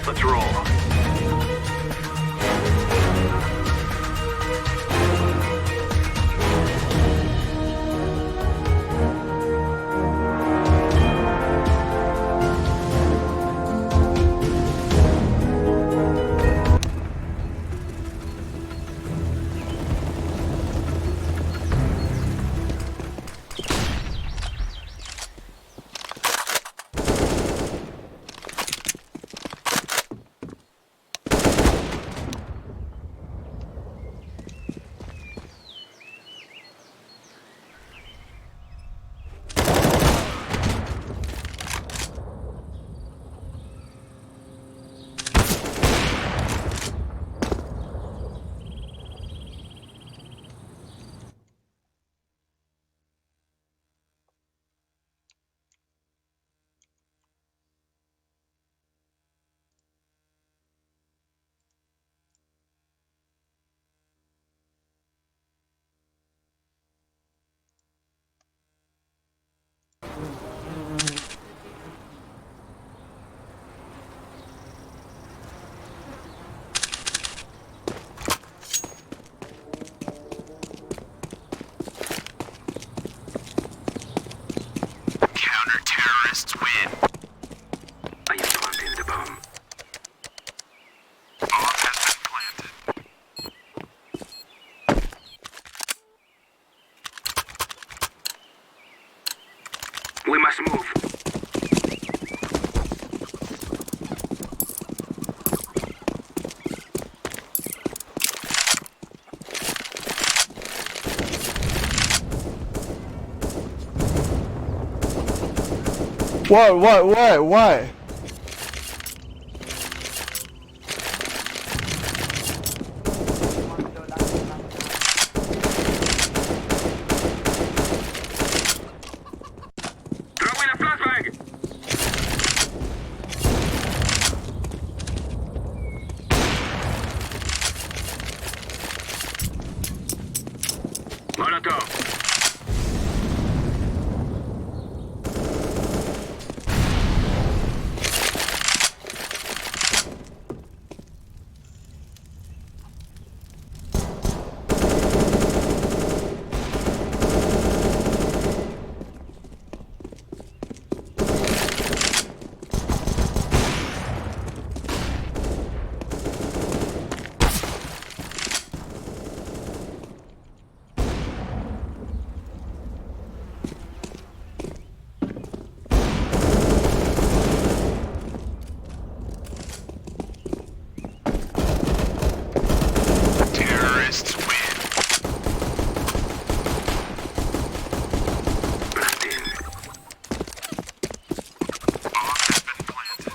Let's roll. Counter-terrorists win. I am planting the bomb. Bomb has been planted. We must move. What? Throw in a flashbang. Molotov. Terrorists win. Blast in. Bomb has been planted.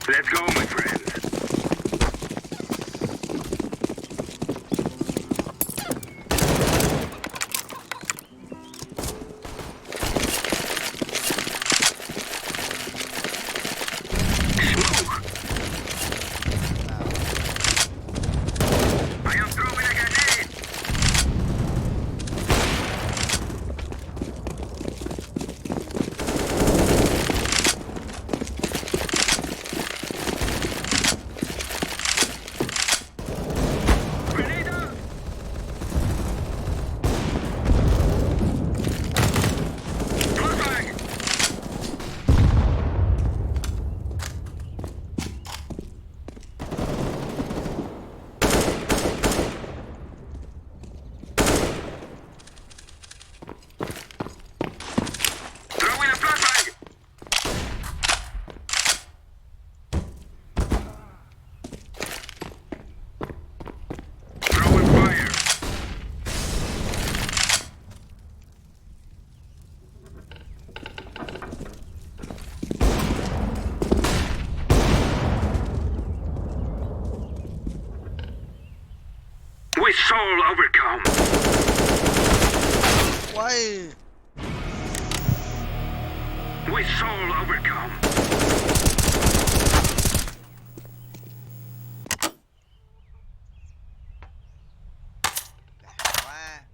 Let's go, my friends. Smoke. I am throwing a grenade. shall overcome. Why? We shall overcome. Wow.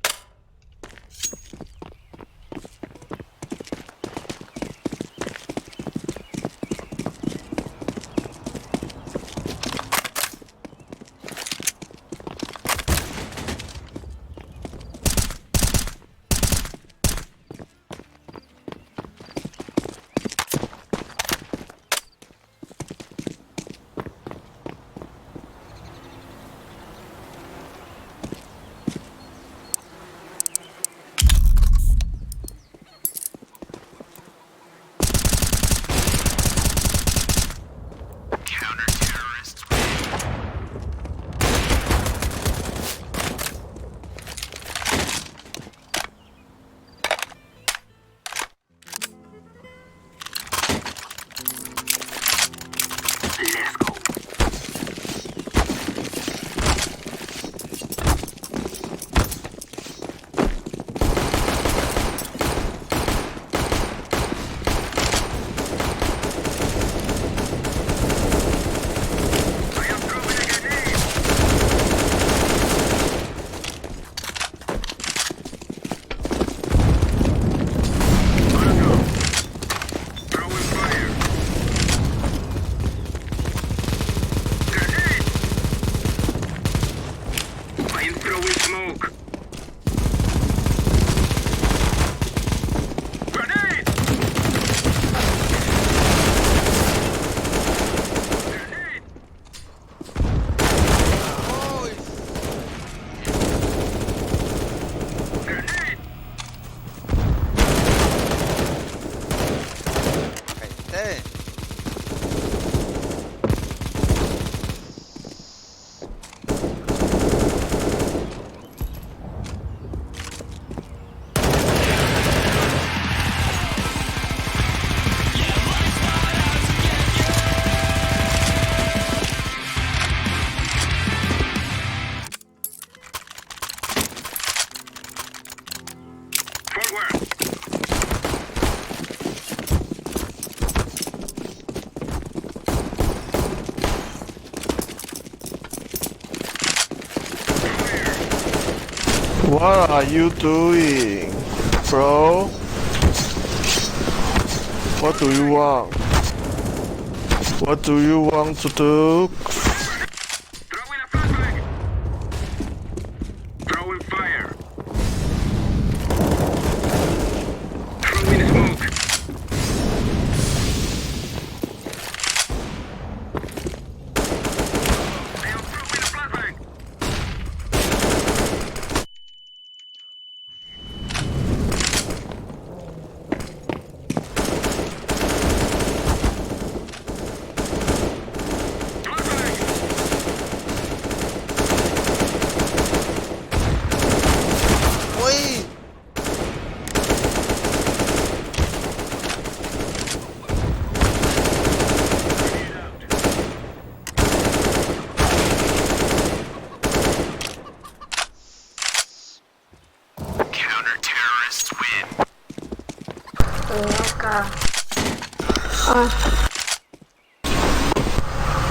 Counter-terrorists. Let's go. I am throwing a grenade. Molotov. Throwing fire. Grenade. I am throwing smoke. Grenade. Grenade. Oh, Grenade. okay. Forward. What are you doing, bro? What do you want? What do you want to do? Throwing a flashbang. Throwing fire. Throwing smoke. I am throwing a flashbang. Flashbang. Oi! Grenade out. Counter-terrorists win. Caraca.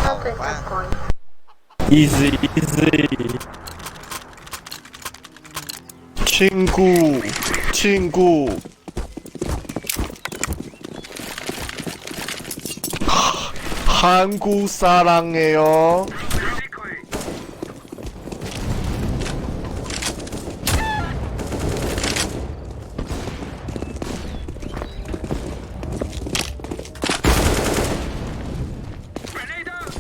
Não tem Wow. coisa. Easy, easy. 친구, 친구. 한국 사랑해요. Decoy. Grenade out.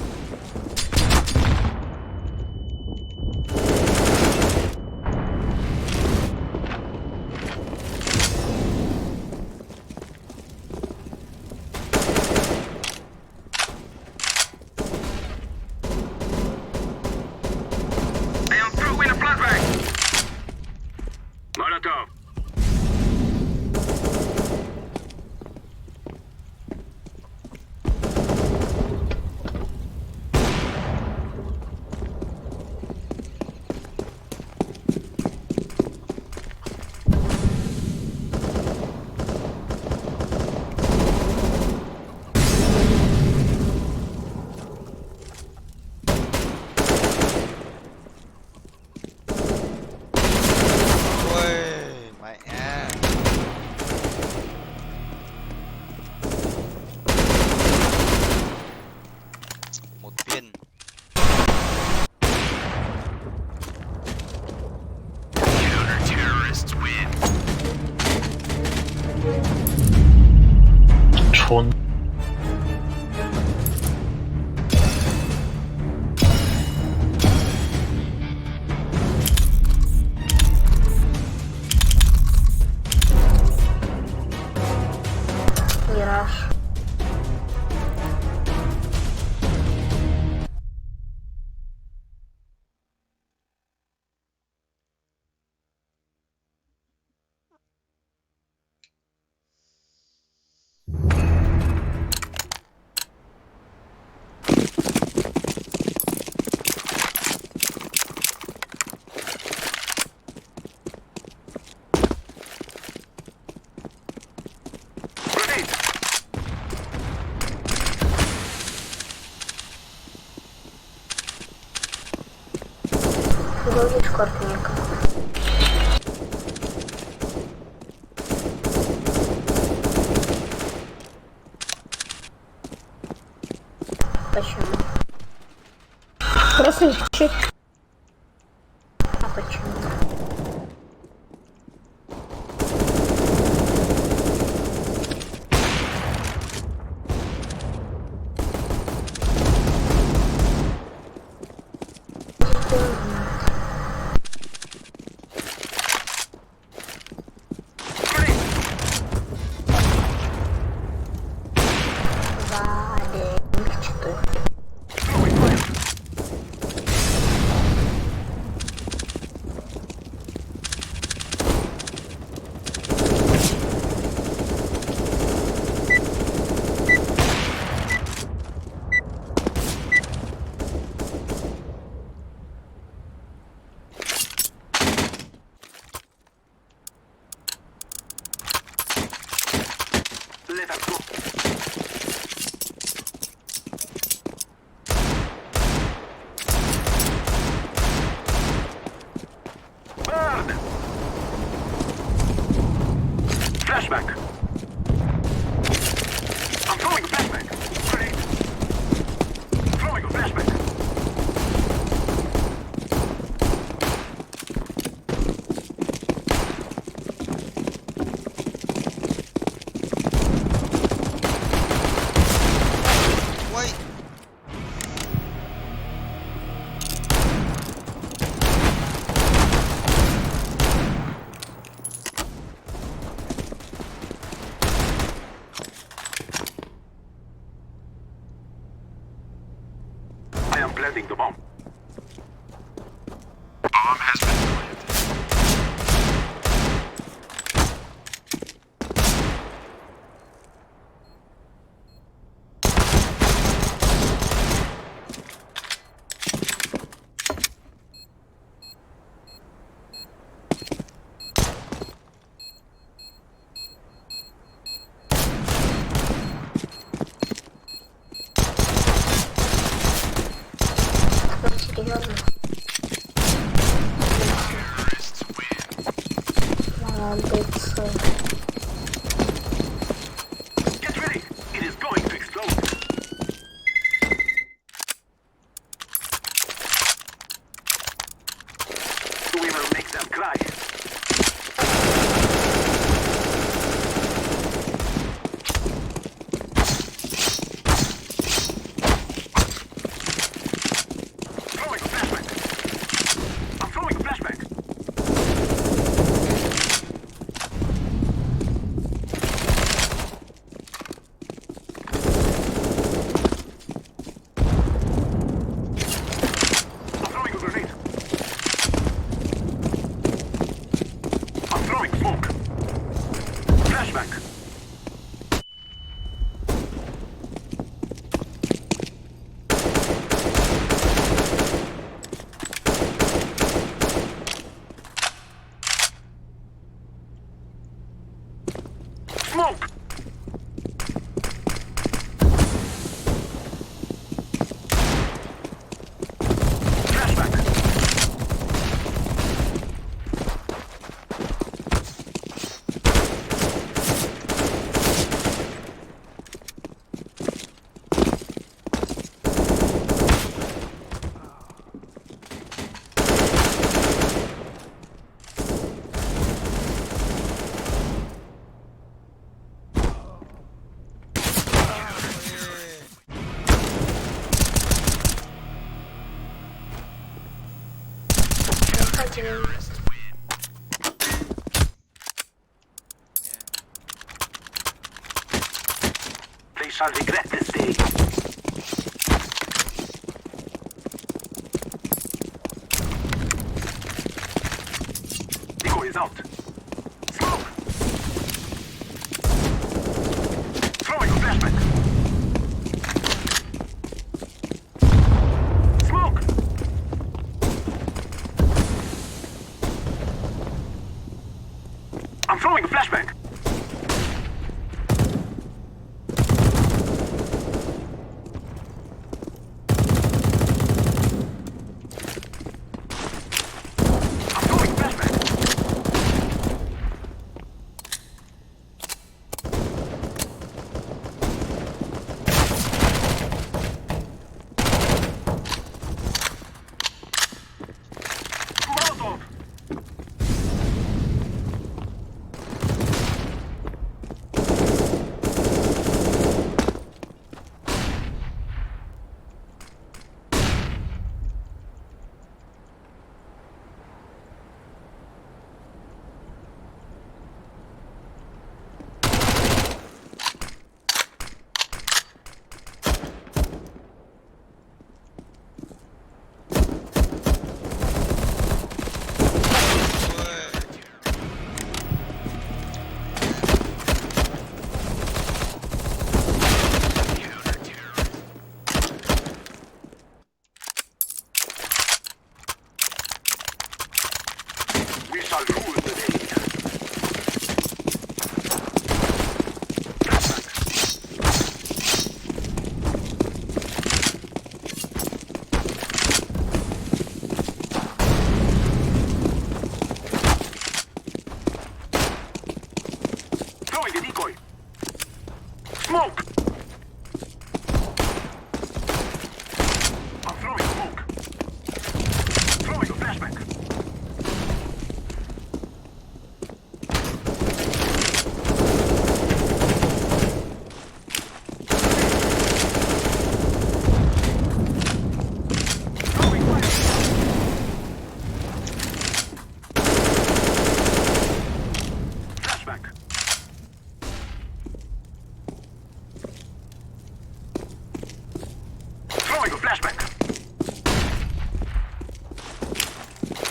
Фон. Мираж. Grenade. Фиговый шкорпник. Почему? Красавчик. А почему? Grenade. Валенчатый. Throwing fire. Let us go. Burn! Flashback. I'm throwing a flashback. Grenade. Throwing a flashback. Chodzimy. They shall regret this day. Echo is out. Smoke! Throwing a flashback. Smoke! I'm throwing a flashback. I'm throwing a flashback. Molotov! We shall rule the day. Throwing a decoy. Smoke! I'm throwing smoke. Throwing a flashback. Throwing fire. Flashback. Throwing a flashback.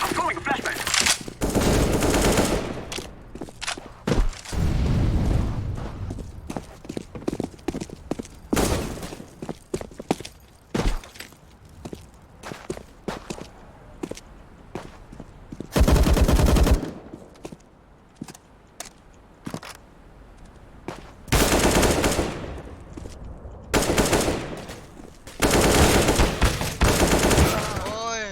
I'm throwing a flashback. Ôi.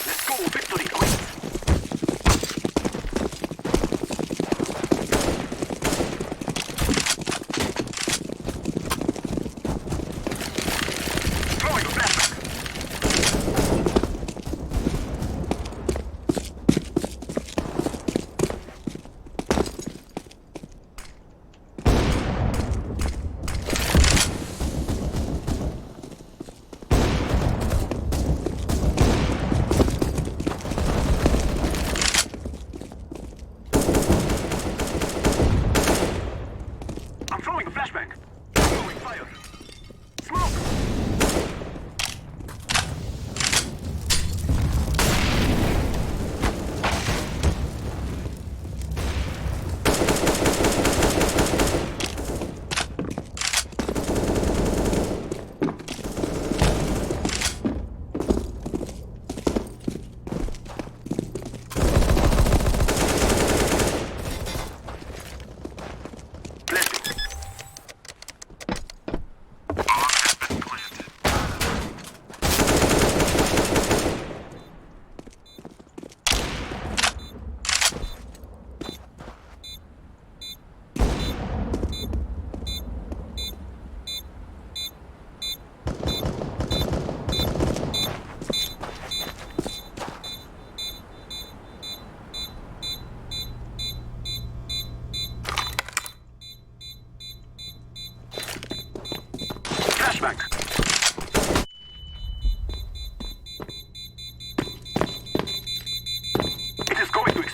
Let's go, victory quick. Throwing a flashback.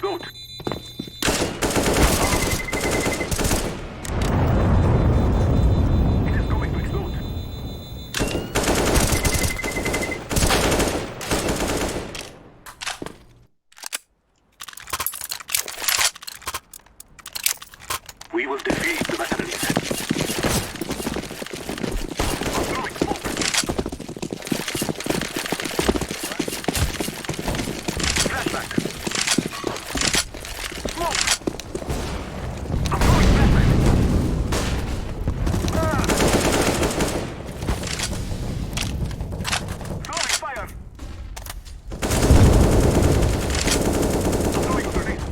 explode. It is going to explode. We will defeat the mercenaries. I'm throwing smoke. Flashback. Smoke. I'm throwing flashback. Ah. Throwing fire. I'm throwing a grenade.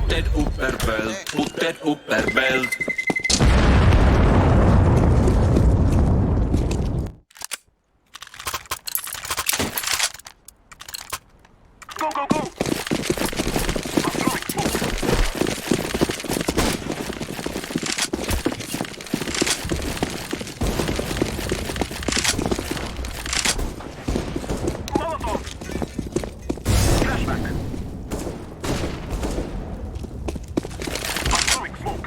Put that upper belt, put that upper belt. Go, go, go! I'm throwing smoke. Molotov! Flashback. I'm throwing smoke.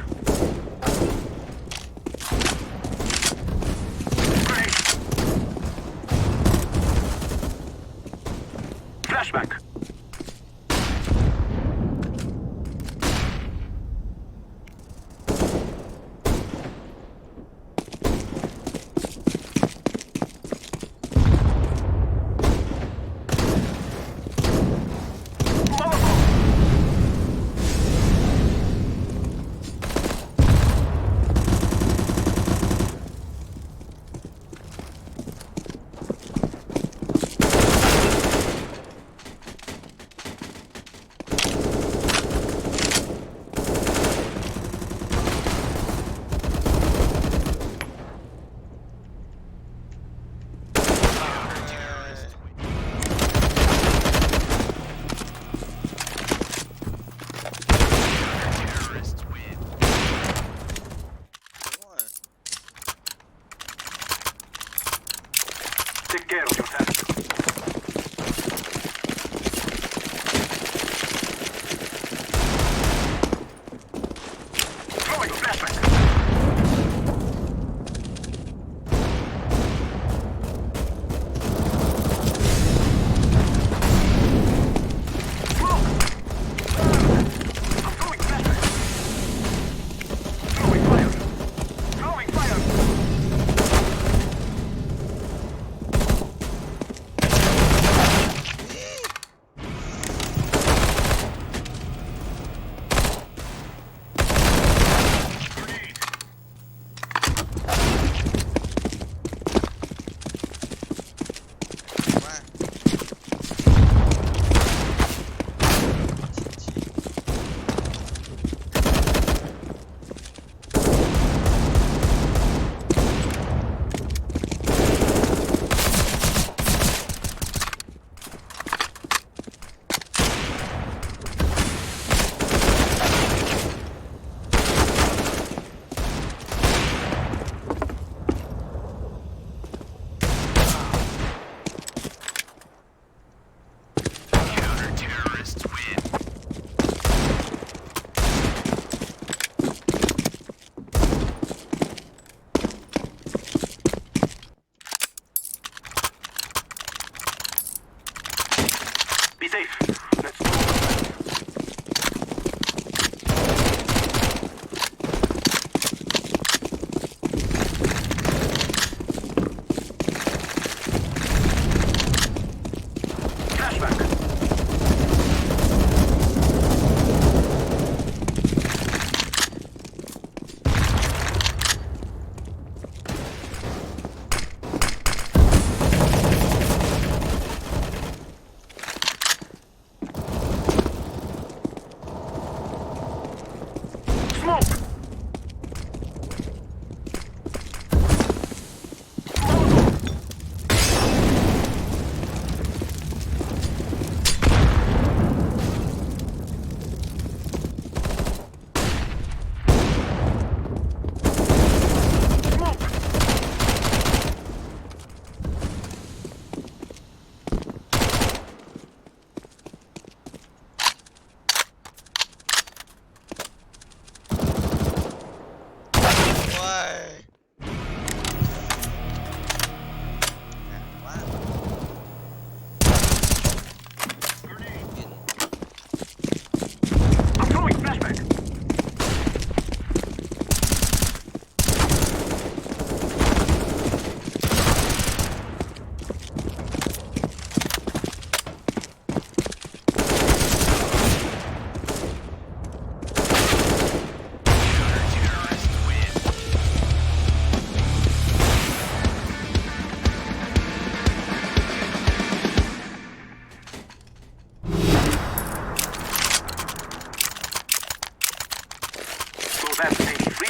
that's 83.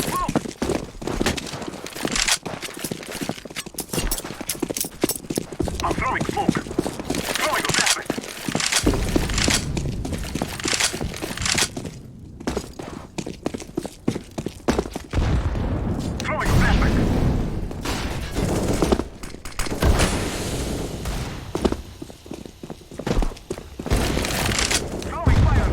Smoke! I'm throwing smoke. Throwing a flashback. Throwing a flashback. Throwing fire.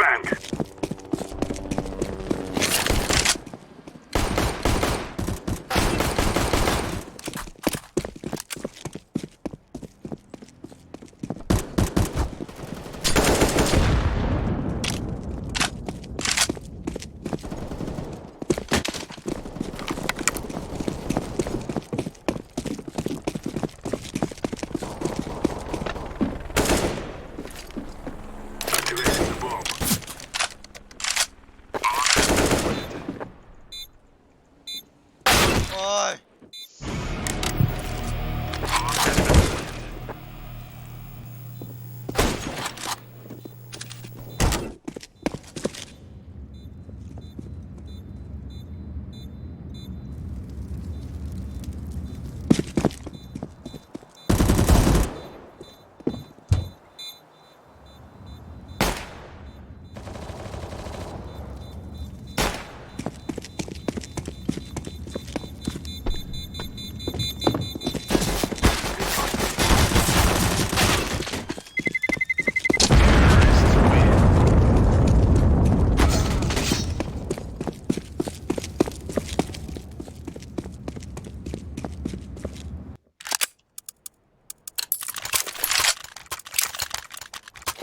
Flashbang. Activating the bomb. Ôi.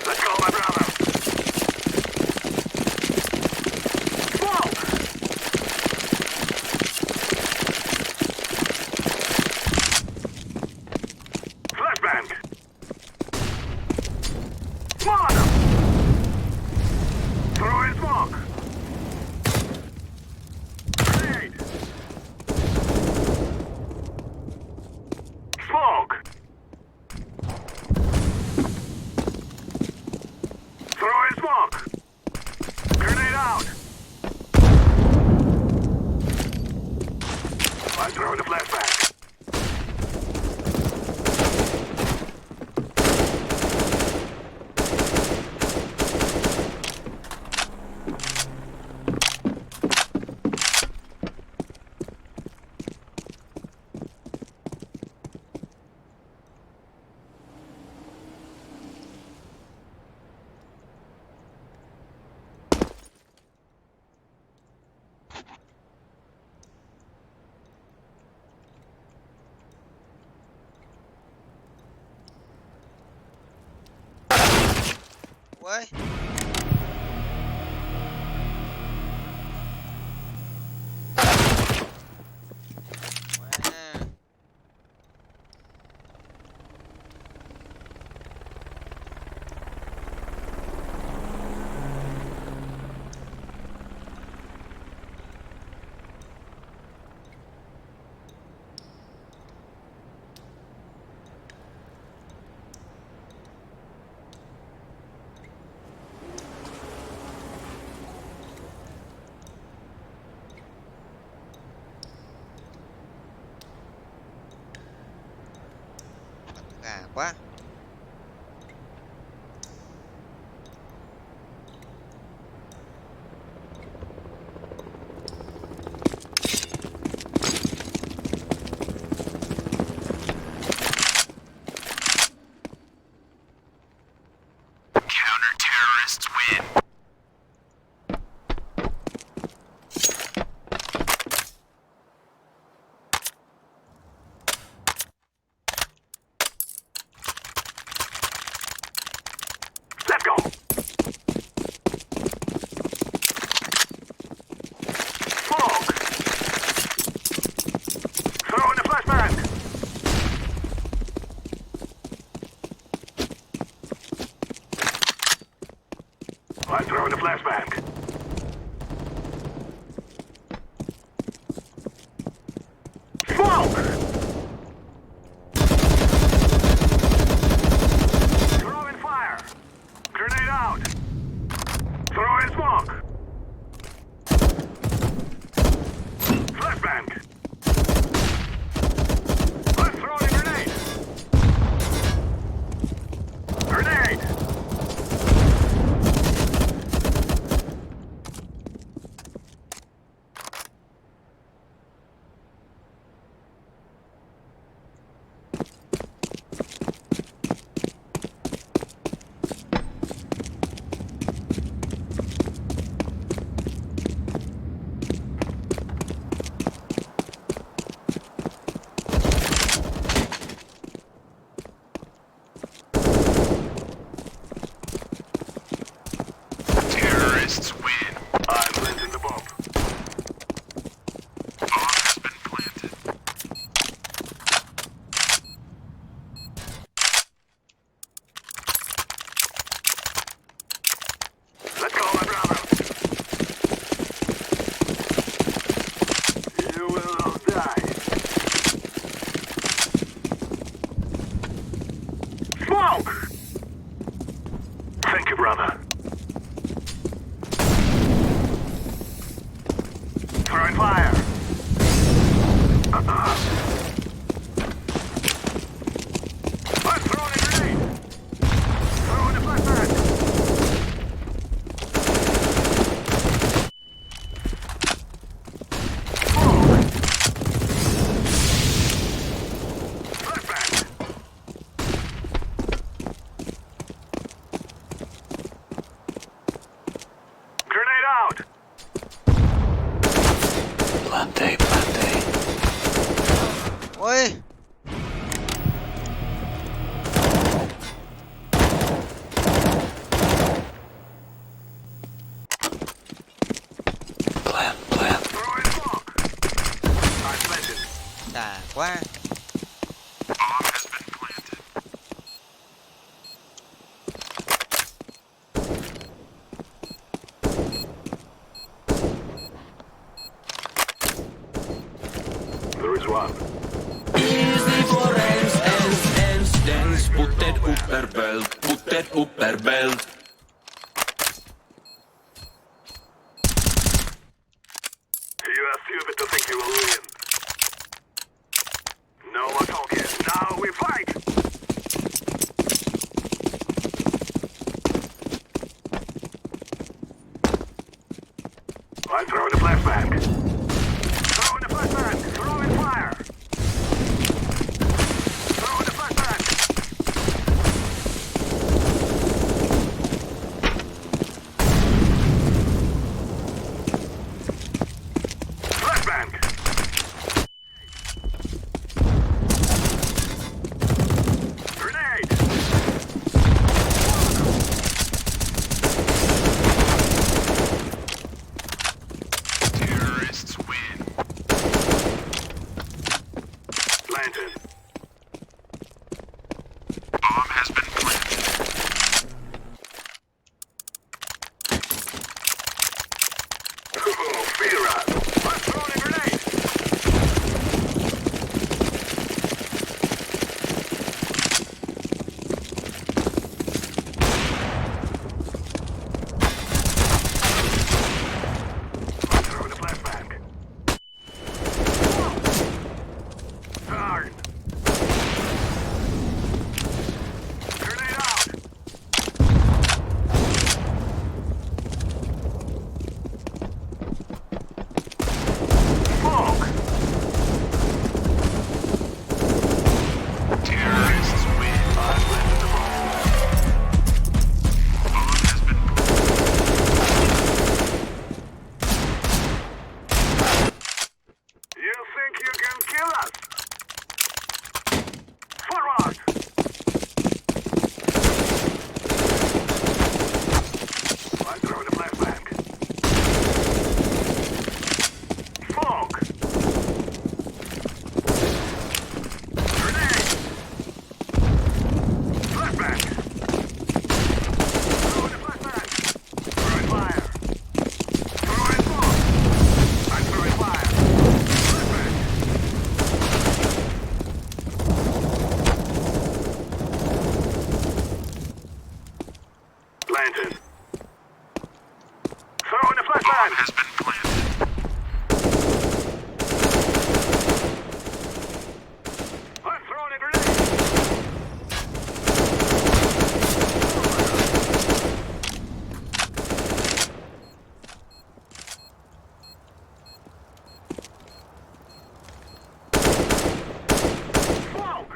Let's go, my brother. Smoke. Flashbang. Mother. Throw in smoke. Grenade. Smoke. Throw in smoke. Grenade out. I'm throwing the flashbang. Uầy. Wow. Gà quá. Counter-terrorists win. Let's go. Smoke. Throw in the flashbang. I'm throwing the flashbang. Smoke. Throw in fire. Grenade out. Throw in smoke. Flashbang. I'm throwing a grenade. Grenade. Terrorists win. I'm planting the bomb. Bomb has been planted. Let's go, my brother. You will all die. Smoke! Thank you, brother. Throwing fire. I'm throwing a grenade. Throwing a flashbang. Flashbang. Grenade out. Plante, plante. Ôi. Plant, plant. Throwing smoke. I'm planted. Đã quá. Bomb has been planted. There is one. Easy for ends, dance. Put that upper belt, put that upper belt. You are stupid to think you will win. No more talking. Now we fight! I'm throwing a flashbang. Throwing a flashbang. Throwing fire. Throwing a flashbang. Flashbang. Grenade. Terrorists win. Planted. Bomb has been planted. Oh, fear us. I'm throwing a grenade. I'm throwing a flashbang. Darn. Grenade out. Smoke. Terrorists win. I've planted the bomb. Bomb has been You think you can kill us? Forward! I'm throwing a flashbang. Smoke! Grenade! Flashbang! Throwing a flashbang! Throwing fire! Throwing smoke! I'm throwing fire! Flashbang! Planted. Throwing a flashbang! Has been planted. I'm throwing a grenade! Smoke!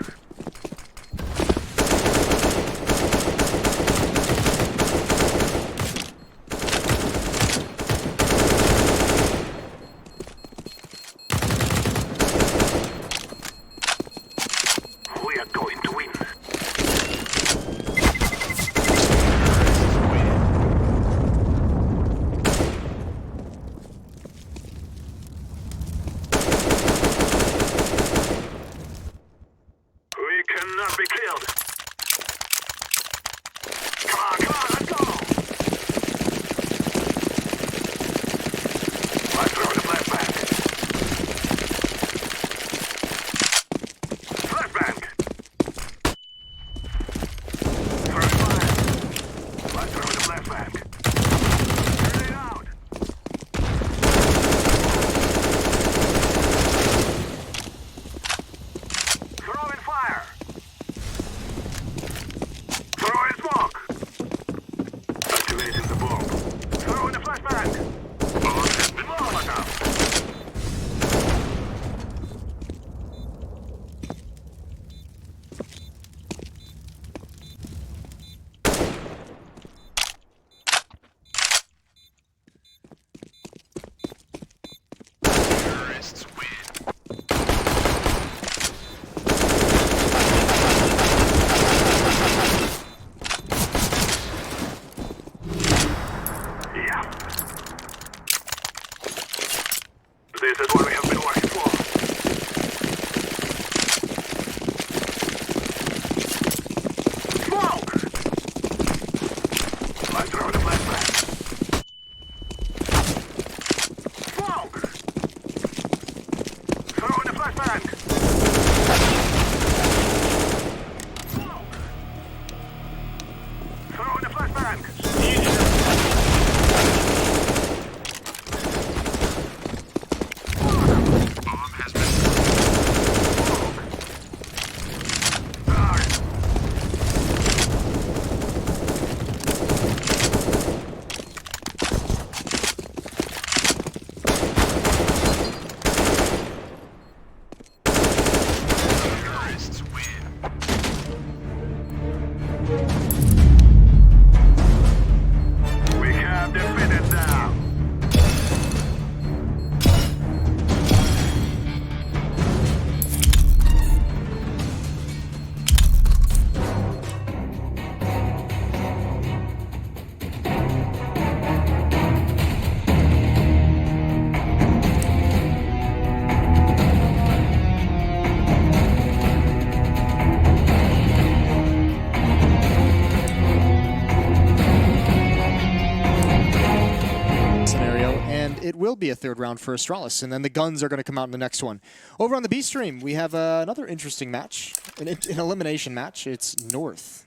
and it will be a third round for Astralis, and then the guns are going to come out in the next one. Over on the B stream, we have another interesting match, an elimination match. It's North,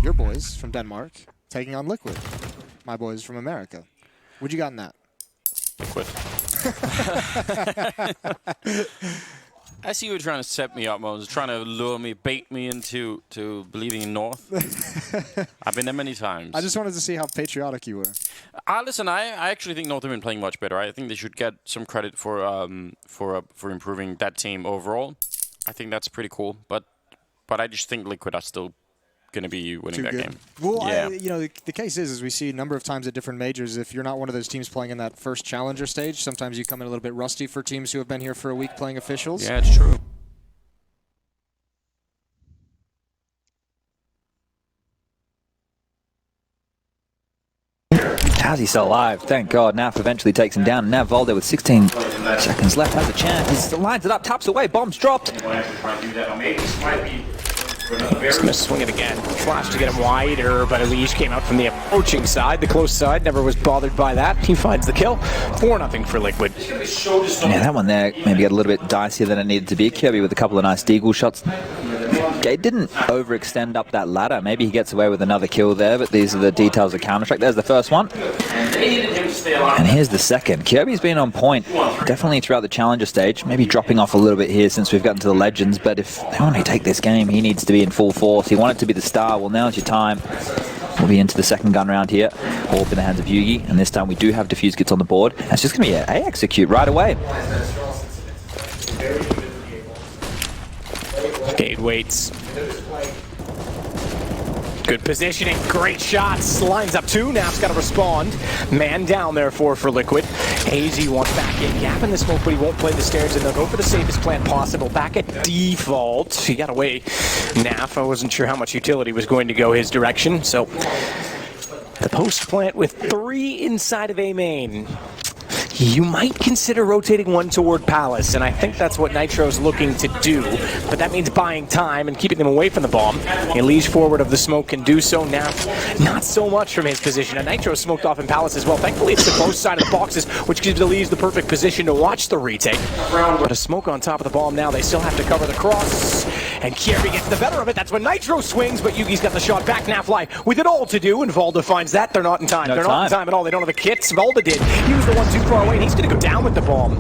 your boys from Denmark, taking on Liquid, my boys from America. What you got in that? Liquid. I see you were trying to set me up, Moses, trying to lure me, bait me into believing in North. I've been there many times. I just wanted to see how patriotic you were. Listen, I actually think North have been playing much better. I think they should get some credit for improving that team overall. I think that's pretty cool, but I just think Liquid are still going to be winning that game. Well, yeah. The case is we see a number of times at different majors, if you're not one of those teams playing in that first challenger stage, sometimes you come in a little bit rusty for teams who have been here for a week playing officials. Yeah, it's true. How's he still alive? Thank God. Naf eventually takes him down. Now Volde with 16 seconds left has a chance. He lines it up, taps away, bomb's dropped. He's going to swing it again. Flash to get him wider, but Elise came out from the approaching side. The close side never was bothered by that. He finds the kill. 4-0 for Liquid. Yeah, that one there maybe got a little bit dicier than it needed to be. Kirby with a couple of nice deagle shots. Gade didn't overextend up that ladder. Maybe he gets away with another kill there, but these are the details of Counter-Strike. There's the first one. And here's the second. Kirby's been on point, definitely throughout the challenger stage. Maybe dropping off a little bit here since we've gotten to the Legends, but if they want to take this game, he needs to be in full force. He wanted to be the star. Well, now's your time. We'll be into the second gun round here. Orb in the hands of Yugi, and this time we do have defuse kits on the board. And it's just going to be an A execute right away. Gade waits. Good positioning, great shots, lines up two, Naf's got to respond. Man down therefore for Liquid. AZ wants back in, gap in the smoke, but he won't play the stairs, and they'll go for the safest plan possible. Back at default, he got away. Naf, I wasn't sure how much utility was going to go his direction, so the post plant with 3 inside of A main. You might consider rotating one toward Palace, and I think that's what Nitro's looking to do. But that means buying time and keeping them away from the bomb. Elise forward of the smoke can do so. Now, not so much from his position. And Nitro smoked off in Palace as well. Thankfully, it's the close side of the boxes, which gives Elise the perfect position to watch the retake. But a smoke on top of the bomb now. They still have to cover the cross. And Kirby gets the better of it. That's when Nitro swings, but Yugi's got the shot back. Nafly with it all to do, and Volda finds that. They're not in time. They're not in time at all. They don't have the kits. Volda did. He was the one too far away, and he's going to go down with the bomb.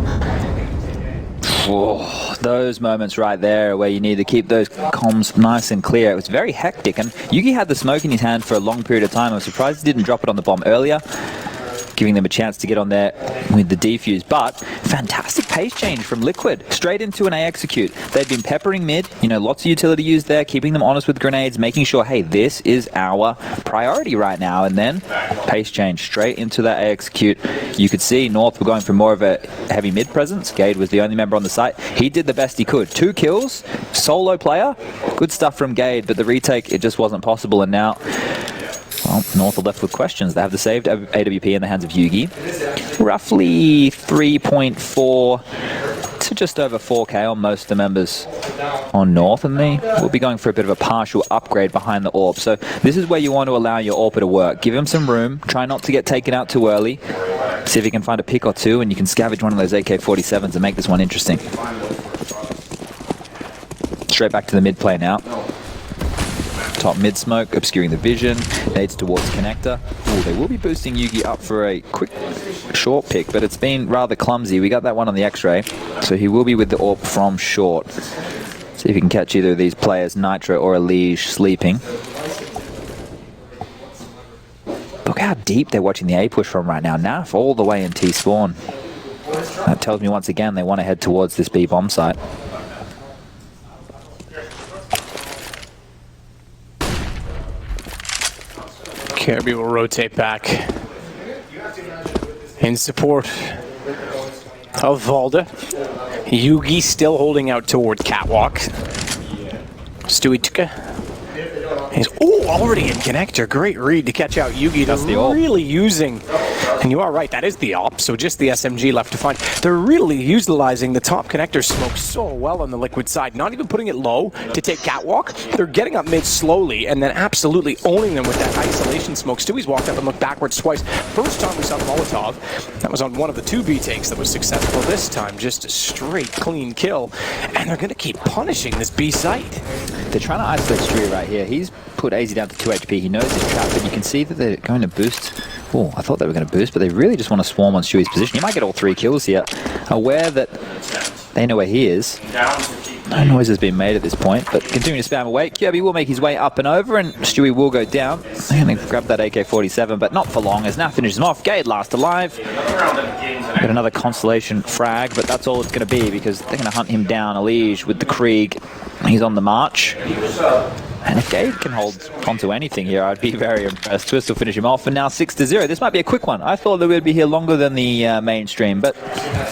Oh, those moments right there where you need to keep those comms nice and clear. It was very hectic, and Yugi had the smoke in his hand for a long period of time. I was surprised he didn't drop it on the bomb earlier, giving them a chance to get on there with the defuse. But fantastic pace change from Liquid, straight into an A execute. They'd been peppering mid, lots of utility used there, keeping them honest with grenades, making sure, hey, this is our priority right now. And then pace change straight into that A execute. You could see North were going for more of a heavy mid presence. Gade was the only member on the site. He did the best he could. 2 kills, solo player. Good stuff from Gade, but the retake, it just wasn't possible. And now, well, North are left with questions. They have the saved AWP in the hands of Yugi. Roughly 3.4 to just over 4k on most of the members on North, and they will be going for a bit of a partial upgrade behind the AWP. So this is where you want to allow your AWP to work. Give him some room. Try not to get taken out too early. See if you can find a pick or two, and you can scavenge one of those AK-47s and make this one interesting. Straight back to the mid play now. Top mid smoke, obscuring the vision, nades towards connector. Ooh, they will be boosting Yugi up for a quick short pick, but it's been rather clumsy. We got that one on the X-ray, so he will be with the AWP from short. See if you can catch either of these players, Nitro or Elige, sleeping. Look how deep they're watching the A push from right now. Naf all the way in T spawn. That tells me once again they want to head towards this B bomb site. Kirby will rotate back in support of Volda. Yugi still holding out toward Catwalk. Stewie Tuka. He's already in connector. Great read to catch out Yugi. That's really using And you are right, that is the op, so just the SMG left to find. They're really utilizing the top connector smoke so well on the Liquid side, not even putting it low to take catwalk. They're getting up mid slowly and then absolutely owning them with that isolation smoke. Stewie's walked up and looked backwards twice. First time we saw the Molotov, that was on one of the 2 B takes that was successful. This time, just a straight clean kill. And they're going to keep punishing this B site. They're trying to isolate Stewie right here. He's put AZ down to 2 HP. He knows his trap, but you can see that they're going to boost. Oh, I thought they were going to boost, but they really just want to swarm on Stewie's position. He might get all 3 kills here. Aware that they know where he is. No noise has been made at this point, but continuing to spam away. QB will make his way up and over, and Stewie will go down. And they grab that AK-47, but not for long, as now finishes him off. Gade last alive. Got another Constellation frag, but that's all it's going to be, because they're going to hunt him down. Elige with the Krieg. He's on the march. And if Gade can hold onto anything here, I'd be very impressed. Twist will finish him off, and now 6-0. This might be a quick one. I thought that we'd be here longer than the mainstream, but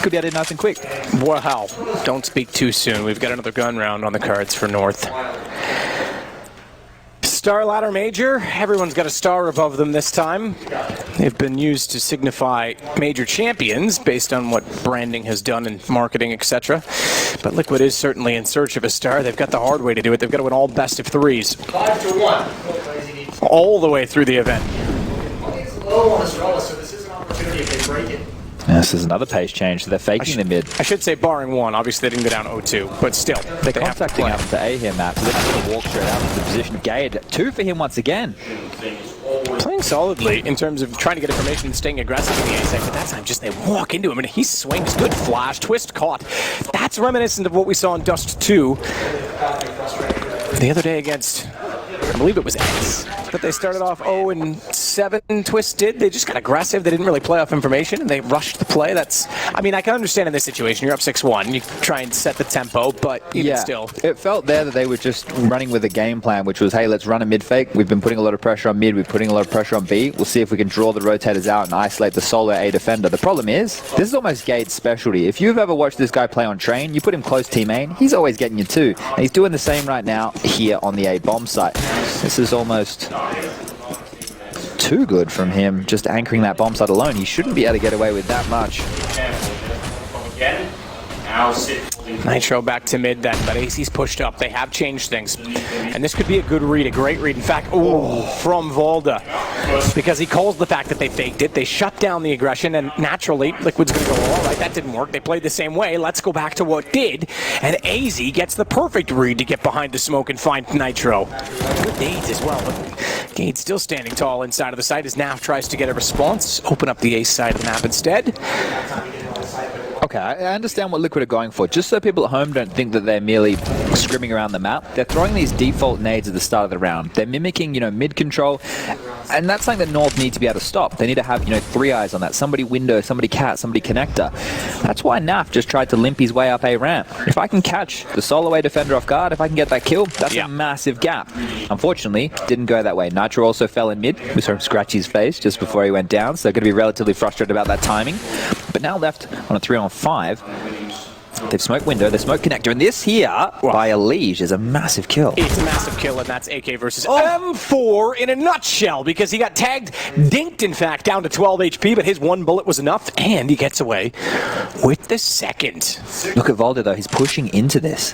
could be added nice and quick. Wow, don't speak too soon. We've got another gun round on the cards for North. Star Ladder Major, everyone's got a star above them this time. They've been used to signify major champions based on what branding has done in marketing, etc. But Liquid is certainly in search of a star. They've got the hard way to do it. They've got to win all best of 3s. 5-1. All the way through the event. It's low on Estrella, so this is an opportunity if they break it. This is another pace change, so they're faking the mid. I should say barring one. Obviously, they didn't go down 0-2, but still. They're contacting out to A here, Matt, so they're just going to walk straight out into the position. Gade, 2 for him once again. Playing solidly in terms of trying to get information and staying aggressive in the A side, but that time just they walk into him and he swings. Good flash, twist caught. That's reminiscent of what we saw in Dust 2 the other day against, I believe it was X. But they started off 0-7, Twist did. They just got aggressive. They didn't really play off information, and they rushed the play. That's, I mean, I can understand in this situation. You're up 6-1. You try and set the tempo, but even still. It felt there that they were just running with a game plan, which was, hey, let's run a mid fake. We've been putting a lot of pressure on mid. We're putting a lot of pressure on B. We'll see if we can draw the rotators out and isolate the solo A defender. The problem is, this is almost Gade's specialty. If you've ever watched this guy play on train, you put him close to main, he's always getting you 2. And he's doing the same right now here on the A bomb site. This is almost too good from him, just anchoring that bomb site alone. He shouldn't be able to get away with that much. Nitro back to mid then, but AC's pushed up. They have changed things. And this could be a good read, a great read. In fact, from Volda. Because he calls the fact that they faked it. They shut down the aggression, and naturally, Liquid's going to go, all right, that didn't work. They played the same way. Let's go back to what did. And AZ gets the perfect read to get behind the smoke and find Nitro. Good nades as well. But Gade's still standing tall inside of the site as Naf tries to get a response. Open up the ace side of the map instead. Okay, I understand what Liquid are going for. Just so people at home don't think that they're merely scrimming around the map, they're throwing these default nades at the start of the round. They're mimicking, mid control, and that's something that North need to be able to stop. They need to have, 3 eyes on that. Somebody window, somebody cat, somebody connector. That's why Naf just tried to limp his way up A ramp. If I can catch the solo A defender off guard, if I can get that kill, that's a massive gap. Unfortunately, didn't go that way. Nitro also fell in mid. We saw him scratch his face just before he went down, so they're going to be relatively frustrated about that timing. But now left on a 3-on-5. They've smoked window, they smoked connector, and this here by Elige is a massive kill. It's a massive kill, and that's AK versus M4 in a nutshell, because he got tagged, dinked in fact, down to 12 HP, but his 1 bullet was enough, and he gets away with the second. Look at Volda though, he's pushing into this.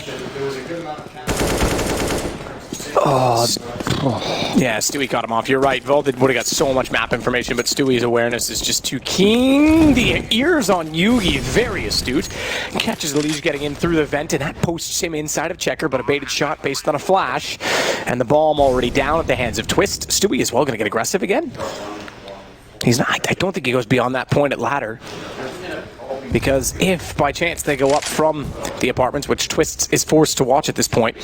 Yeah, Stewie caught him off. You're right. Volda would have got so much map information, but Stewie's awareness is just too keen. The ears on Yugi, very astute. Catches Elige getting in through the vent, and that posts him inside of Checker, but a baited shot based on a flash. And the bomb already down at the hands of Twist. Stewie as well going to get aggressive again. He's not. I don't think he goes beyond that point at ladder. Because if, by chance, they go up from the apartments, which Twist is forced to watch at this point,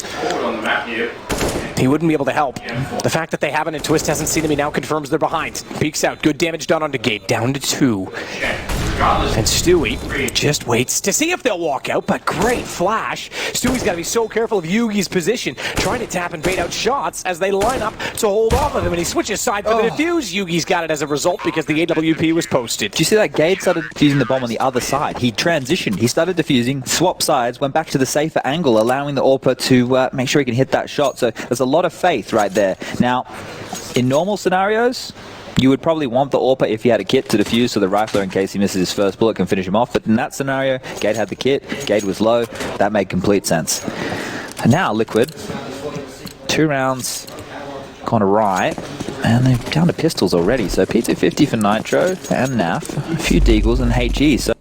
he wouldn't be able to help. The fact that they haven't and Twist hasn't seen him, he now confirms they're behind. Peeks out. Good damage done onto Gate. Down to 2. And Stewie just waits to see if they'll walk out, but great flash. Stewie's got to be so careful of Yugi's position, trying to tap and bait out shots as they line up to hold off of him, and he switches side for the defuse. Yugi's got it as a result because the AWP was posted. Do you see that Gade started defusing the bomb on the other side? He transitioned, he started defusing, swapped sides, went back to the safer angle, allowing the AWPer to make sure he can hit that shot. So there's a lot of faith right there. Now, in normal scenarios, You would probably want the AWPer if he had a kit to defuse, so the rifler, in case he misses his first bullet, can finish him off. But in that scenario, Gade had the kit, Gade was low. That made complete sense. And now Liquid, 2 rounds gone right, and they're down to pistols already. So P250 for Nitro and NAF, a few Deagles and HE. So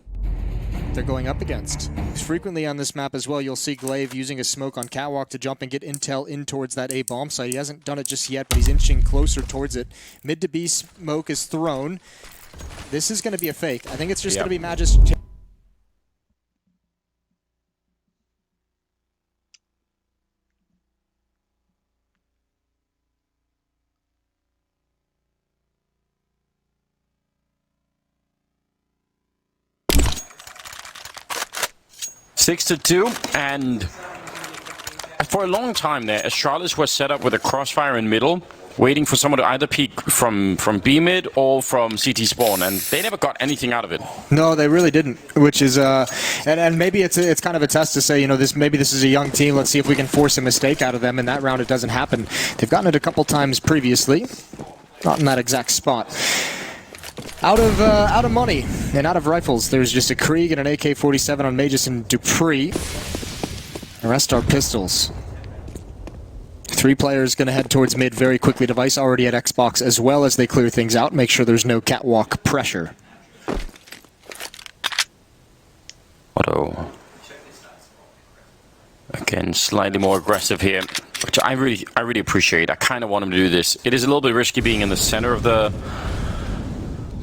they're going up against. Frequently on this map as well, you'll see Glaive using a smoke on Catwalk to jump and get intel in towards that A bomb site. He hasn't done it just yet, but he's inching closer towards it. Mid to B smoke is thrown. This is going to be a fake. I think it's just going to be Magis. 6-2, and for a long time there, Astralis was set up with a crossfire in middle, waiting for someone to either peek from B mid or from CT spawn, and they never got anything out of it. No, they really didn't, which is and maybe it's kind of a test to say, you know, maybe this is a young team. Let's see if we can force a mistake out of them. In that round, it doesn't happen. They've gotten it a couple times previously, not in that exact spot. Out of money and out of rifles, there's just a Krieg and an AK-47 on Magis and Dupree. The rest are pistols. 3 players going to head towards mid very quickly. Device already at Xbox as well as they clear things out. Make sure there's no catwalk pressure. Otto. Again, slightly more aggressive here, which I really appreciate. I kind of want him to do this. It is a little bit risky being in the center of the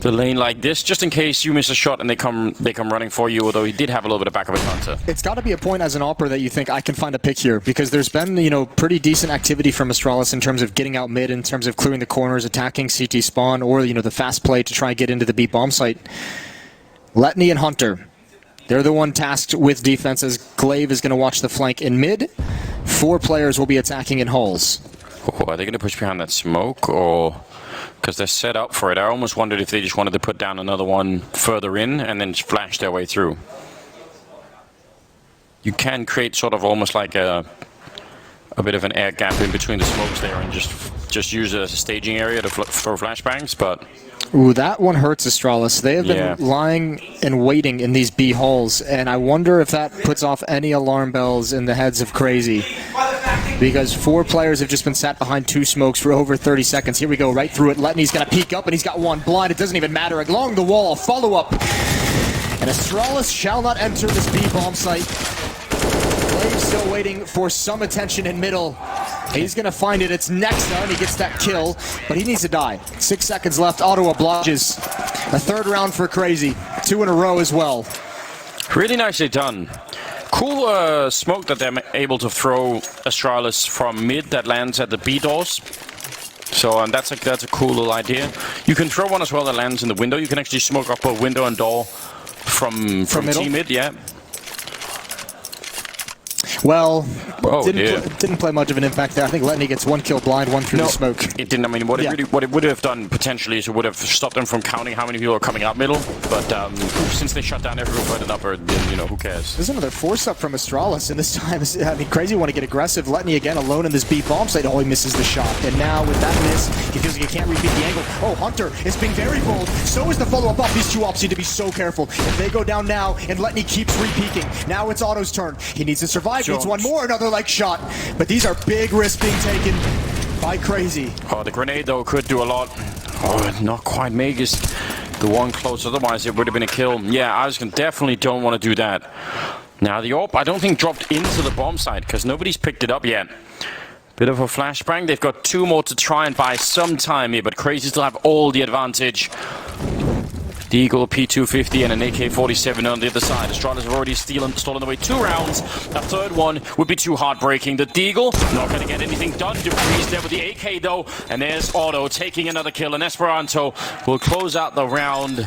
lane like this, just in case you miss a shot and they come running for you, although he did have a little bit of back of a counter. It's got to be a point as an AWPer that you think, I can find a pick here, because there's been, you know, pretty decent activity from Astralis in terms of getting out mid, in terms of clearing the corners, attacking CT spawn, or, you know, the fast play to try and get into the B bomb site. Letney and Hunter, they're the one tasked with defense, as Glaive is going to watch the flank in mid. 4 players will be attacking in halls. Oh, are they going to push behind that smoke, or... because they're set up for it. I almost wondered if they just wanted to put down another one further in and then flash their way through. You can create sort of almost like a bit of an air gap in between the smokes there and just use it as a staging area to throw flashbangs, but... Ooh, that one hurts Astralis. They have been lying and waiting in these B halls, and I wonder if that puts off any alarm bells in the heads of Crazy. Because 4 players have just been sat behind 2 smokes for over 30 seconds. Here we go, right through it. Letney's going to peek up, and he's got one blind. It doesn't even matter. Along the wall, follow-up. And Astralis shall not enter this B bomb site. Glaive still waiting for some attention in middle. He's going to find it. It's Nexa, and he gets that kill, but he needs to die. 6 seconds left. Auto obliges. A 3rd round for Crazy. 2 in a row as well. Really nicely done. Cool smoke that they're able to throw Astralis from mid that lands at the B doors. So and that's a cool little idea. You can throw one as well that lands in the window. You can actually smoke up a window and door from T mid, yeah. Well, didn't play much of an impact there. I think Letney gets 1 kill blind, 1 through the smoke. It didn't. I mean, what it would have done potentially is it would have stopped them from counting how many people are coming out middle. But since they shut down everyone but an upper, then, you know, who cares? There's another force up from Astralis, and this time, I mean, Crazy want to get aggressive. Letney again alone in this B bomb site. Oh, he misses the shot. And now with that miss, he feels like he can't repeat the angle. Oh, Hunter is being very bold. So is the follow-up off. These 2 ops need to be so careful. If they go down now, and Letney keeps re-peeking, now it's Otto's turn. He needs to survive. He needs one more, another like shot. But these are big risks being taken by Crazy. Oh, the grenade though could do a lot. Oh, not quite Magus. The one close, otherwise it would have been a kill. Yeah, I definitely don't want to do that. Now the AWP, I don't think dropped into the bomb site because nobody's picked it up yet. Bit of a flashbang. They've got 2 more to try and buy some time here, but Crazy still have all the advantage. Deagle, P250, and an AK-47 on the other side. Astralis have already stolen away 2 rounds. A 3rd one would be too heartbreaking. The Deagle, not going to get anything done. Dupree's there with the AK, though. And there's Otto taking another kill. And Esperanto will close out the round.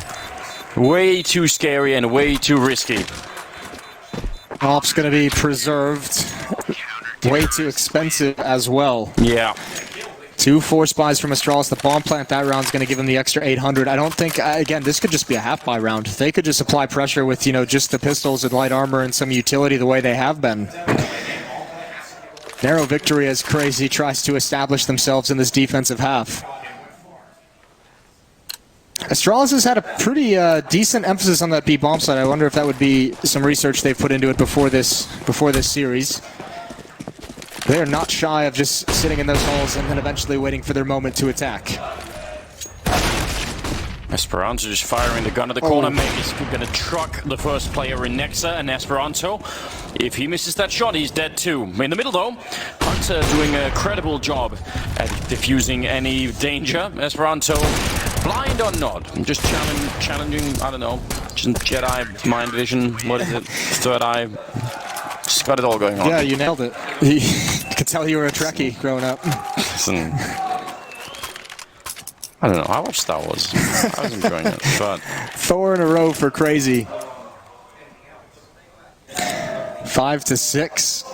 Way too scary and way too risky. Op's going to be preserved. Way too expensive as well. Yeah. 2 force buys from Astralis. The bomb plant that round is going to give them the extra 800. I don't think, again, this could just be a half-buy round. They could just apply pressure with, you know, just the pistols and light armor and some utility the way they have been. Narrow victory as Crazy tries to establish themselves in this defensive half. Astralis has had a pretty decent emphasis on that B bomb side. I wonder if that would be some research they've put into it before this series. They are not shy of just sitting in those holes and then eventually waiting for their moment to attack. Esperanto just firing the gun at the corner. Maybe he's going to truck the first player in Nexa, and Esperanto, if he misses that shot, he's dead too. In the middle though, Hunter doing a credible job at diffusing any danger. Esperanto, blind or not, just challenging, I don't know, just Jedi mind vision, what is it, third eye, just got it all going on. Yeah, you nailed it. You could tell you were a Trekkie growing up. Listen, I don't know, I watched Star Wars. I was enjoying it, but... 4 in a row for Crazy. 5 to 6.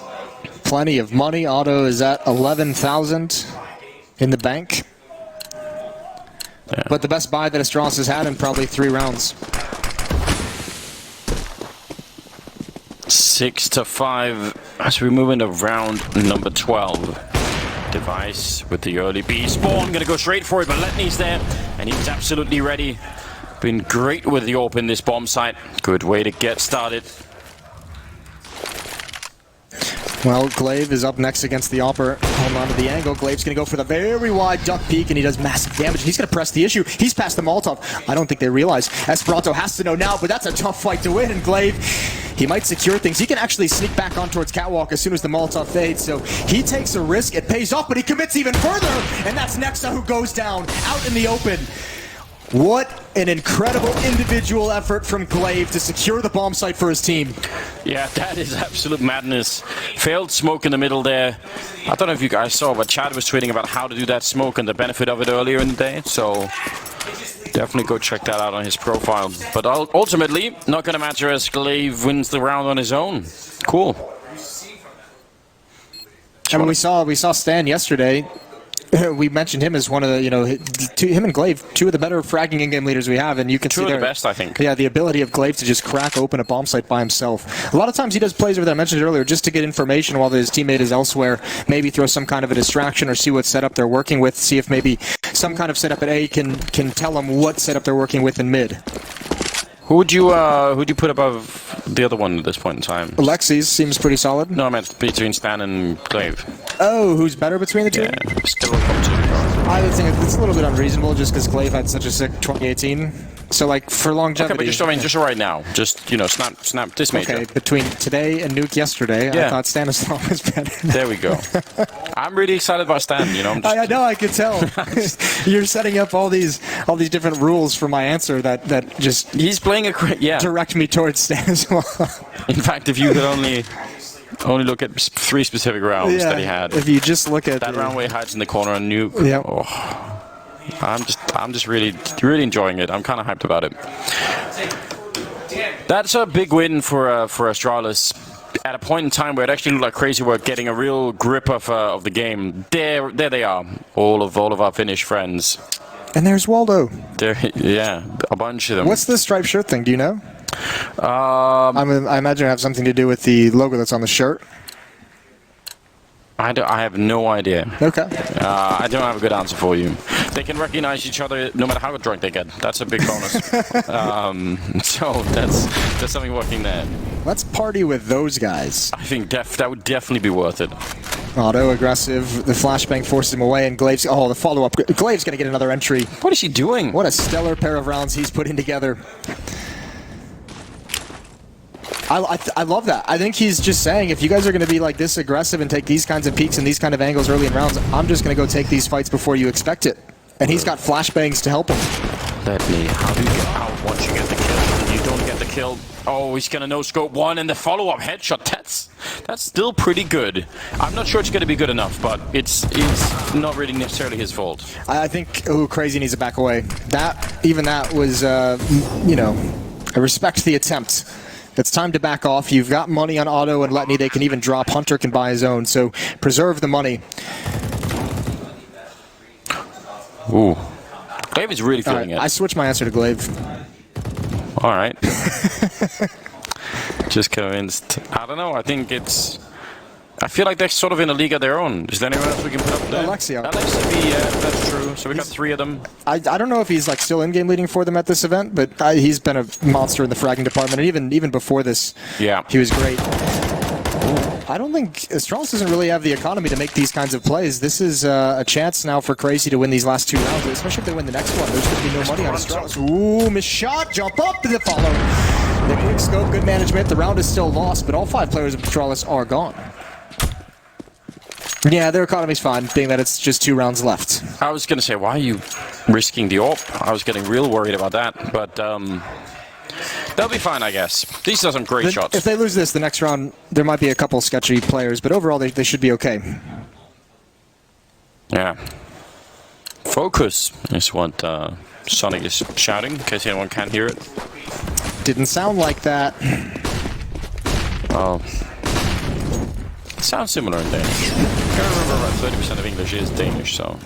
Plenty of money. Otto is at 11,000 in the bank. Yeah. But the best buy that Astralis has had in probably 3 rounds. 6 to 5 as we move into round number 12. Device with the early B spawn, gonna go straight for it, but Letney's there, and he's absolutely ready. Been great with the AWP in this bomb site. Good way to get started. Well, Glaive is up next against the Opper. Holding on to the angle. Glaive's going to go for the very wide duck peek, and he does massive damage. He's going to press the issue. He's past the Molotov. I don't think they realize. Esperanto has to know now, but that's a tough fight to win. And Glaive, he might secure things. He can actually sneak back on towards Catwalk as soon as the Molotov fades. So he takes a risk. It pays off, but he commits even further. And that's Nexa who goes down out in the open. What an incredible individual effort from Glaive to secure the bomb site for his team. Yeah, that is absolute madness. Failed smoke in the middle there. I don't know if you guys saw, but Chad was tweeting about how to do that smoke and the benefit of it earlier in the day. So definitely go check that out on his profile. But ultimately, not going to matter as Glaive wins the round on his own. Cool. I mean, we saw Stan yesterday. We mentioned him as one of the, him and Glaive, 2 of the better fragging in-game leaders we have, and you can see 2 of the best, I think. Yeah, the ability of Glaive to just crack open a bomb site by himself. A lot of times he does plays over there, I mentioned it earlier, just to get information while his teammate is elsewhere, maybe throw some kind of a distraction or see what setup they're working with, see if maybe some kind of setup at A can tell them what setup they're working with in mid. Who'd you put above the other one at this point in time? Alexis seems pretty solid. No, I meant between Stan and Glaive. Oh, who's better between the two? Yeah, still a competition. I would think it's a little bit unreasonable just because Glaive had such a sick 2018. So, like, for longevity... Okay, but just right now. Just, snap this major. Okay, between today and Nuke yesterday, I thought Stanislav was better. There we go. I'm really excited about Stan, I know, I could tell. You're setting up all these different rules for my answer that just... He's playing a... direct me towards Stanislav. In fact, if you could only look at 3 specific rounds that he had. If you just look at... That round where he hides in the corner and Nuke. Yep. Oh. I'm just really enjoying it. I'm kind of hyped about it. That's a big win for Astralis. At a point in time where it actually looked like Crazy were getting a real grip of the game. There they are. All of our Finnish friends. And there's Waldo. Yeah, a bunch of them. What's the striped shirt thing? Do you know? I imagine it has something to do with the logo that's on the shirt. I have no idea. Okay. I don't have a good answer for you. They can recognize each other no matter how drunk they get. That's a big bonus. So that's something working there. Let's party with those guys. I think that would definitely be worth it. Auto aggressive. The flashbang forces him away, and Glaive's... Oh, the follow-up. Glaive's going to get another entry. What is he doing? What a stellar pair of rounds he's putting together. I love that. I think he's just saying, if you guys are going to be like this aggressive and take these kinds of peaks and these kind of angles early in rounds, I'm just going to go take these fights before you expect it. And he's got flashbangs to help him. How do you get out once you get the kill? You don't get the kill. Oh, he's going to no-scope 1 and the follow-up headshot. That's still pretty good. I'm not sure it's going to be good enough, but it's not really necessarily his fault. I think Crazy needs to back away. Even that was, I respect the attempt. It's time to back off. You've got money on Otto and Letney. They can even drop. Hunter can buy his own, so preserve the money. Ooh. Glaive is really feeling it. I switched my answer to Glaive. All right. Just convinced. I don't know. I think it's... I feel like they're sort of in a league of their own. Is there anyone else we can put up there? Alexio. Alexio, yeah, that's true. So we got 3 of them. I don't know if he's like still in-game leading for them at this event, but he's been a monster in the fragging department, and even before this, Yeah. he was great. I don't think Astralis doesn't really have the economy to make these kinds of plays. This is a chance now for Crazy to win these last 2 rounds, especially if they win the next one. There's going to be no money on Astralis. Ooh, missed shot, jump up to the follow. The quick scope, good management. The round is still lost, but all 5 players of Astralis are gone. Yeah, their economy's fine, being that it's just 2 rounds left. I was going to say, why are you risking the AWP? I was getting real worried about that, but they'll be fine, I guess. These are some great shots. If they lose this, the next round, there might be a couple sketchy players, but overall, they should be okay. Yeah. Focus is what Sonic is shouting, in case anyone can't hear it. Didn't sound like that. Oh. Sounds similar in Danish. I can't remember, about 30% of English is Danish, so...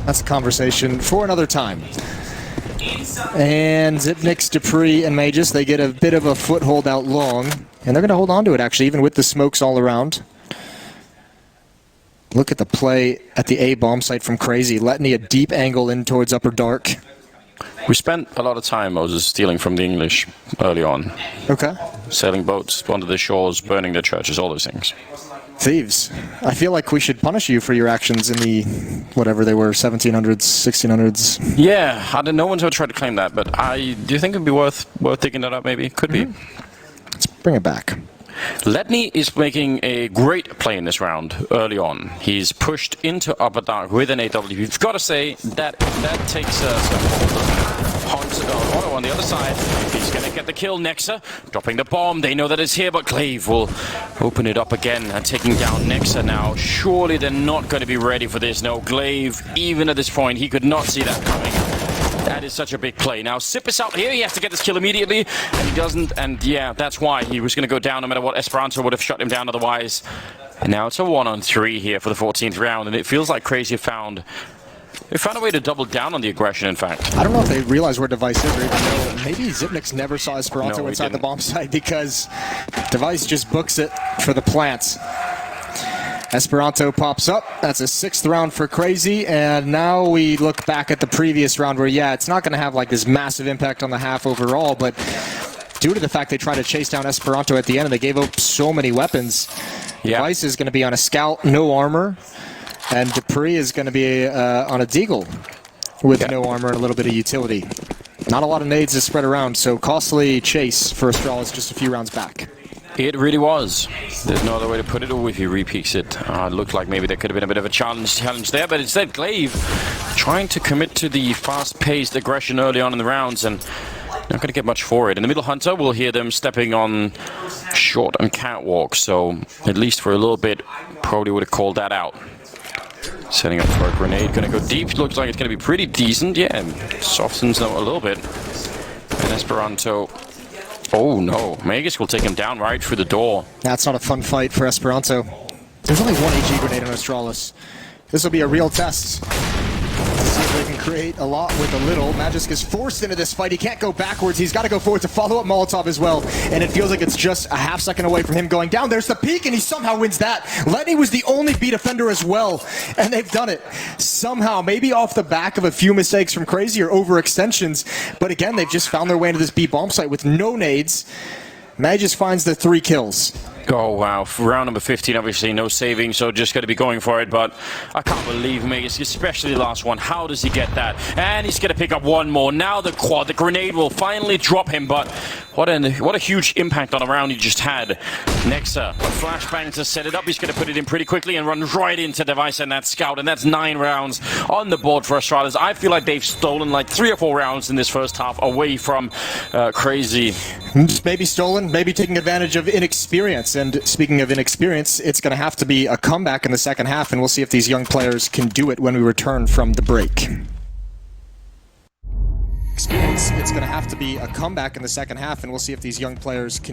That's a conversation for another time. And Zipnix, Dupree, and Magus, they get a bit of a foothold out long. And they're going to hold on to it, actually, even with the smokes all around. Look at the play at the A bomb site from Crazy. Letney a deep angle in towards Upper Dark. We spent a lot of time, Moses, stealing from the English early on. Okay. Sailing boats onto the shores, burning their churches, all those things. Thieves. I feel like we should punish you for your actions in the, whatever they were, 1700s, 1600s. Yeah, no one's ever tried to claim that, but do you think it'd be worth digging that up, maybe? Could be. Let's bring it back. Letney is making a great play in this round early on. He's pushed into Upper Dark with an AW. You've got to say that takes Otto on the other side. He's going to get the kill. Nexa dropping the bomb. They know that it's here, but Glaive will open it up again and taking down Nexa now. Surely they're not going to be ready for this. No, Glaive, even at this point, he could not see that coming. That is such a big play. Now, Sip is out here. He has to get this kill immediately, and he doesn't. And yeah, that's why he was going to go down no matter what. Esperanto would have shut him down otherwise. And now it's a 1-on-3 here for the 14th round, and it feels like Crazy found a way to double down on the aggression, in fact. I don't know if they realize where Device is, or even know. Maybe Zipnix never saw Esperanto inside the bomb site because Device just books it for the plants. Esperanto pops up. That's a 6th round for Crazy, and now we look back at the previous round where, yeah, it's not going to have like this massive impact on the half overall, but due to the fact they tried to chase down Esperanto at the end and they gave up so many weapons, Device is going to be on a scout, no armor, and Dupree is going to be on a deagle with no armor and a little bit of utility. Not a lot of nades to spread around, so costly chase for Astralis just a few rounds back. It really was. There's no other way to put it, or if he repeats it. It looked like maybe there could have been a bit of a challenge there, but instead Glaive trying to commit to the fast-paced aggression early on in the rounds, and not going to get much for it. In the middle, Hunter will hear them stepping on short and catwalk, so at least for a little bit, probably would have called that out. Setting up for a grenade, going to go deep. Looks like it's going to be pretty decent. Yeah, softens them a little bit. And Esperanto... Oh no, Magus will take him down right through the door. That's not a fun fight for Esperanto. There's only one AG grenade on Astralis. This will be a real test. Let's see if they can create a lot with a little. Magisk is forced into this fight. He can't go backwards. He's got to go forward to follow up Molotov as well. And it feels like it's just a half second away from him going down. There's the peak, and he somehow wins that. Letney was the only B defender as well, and they've done it. Somehow, maybe off the back of a few mistakes from Crazy or overextensions. But again, they've just found their way into this B bomb site with no nades. Magus finds the 3 kills. Oh wow, for round number 15, obviously no saving, so just going to be going for it, but I can't believe Magus, especially the last one. How does he get that? And he's going to pick up one more. Now the quad, the grenade will finally drop him, but what a huge impact on a round he just had. Nexa, a flashbang to set it up. He's going to put it in pretty quickly and run right into Device and that scout, and that's 9 rounds on the board for Astralis. I feel like they've stolen like 3 or 4 rounds in this first half away from Crazy. Maybe stolen, maybe taking advantage of inexperience. And speaking of inexperience, it's going to have to be a comeback in the second half, and we'll see if these young players can do it when we return from the break. It's going to have to be a comeback in the second half, and we'll see if these young players can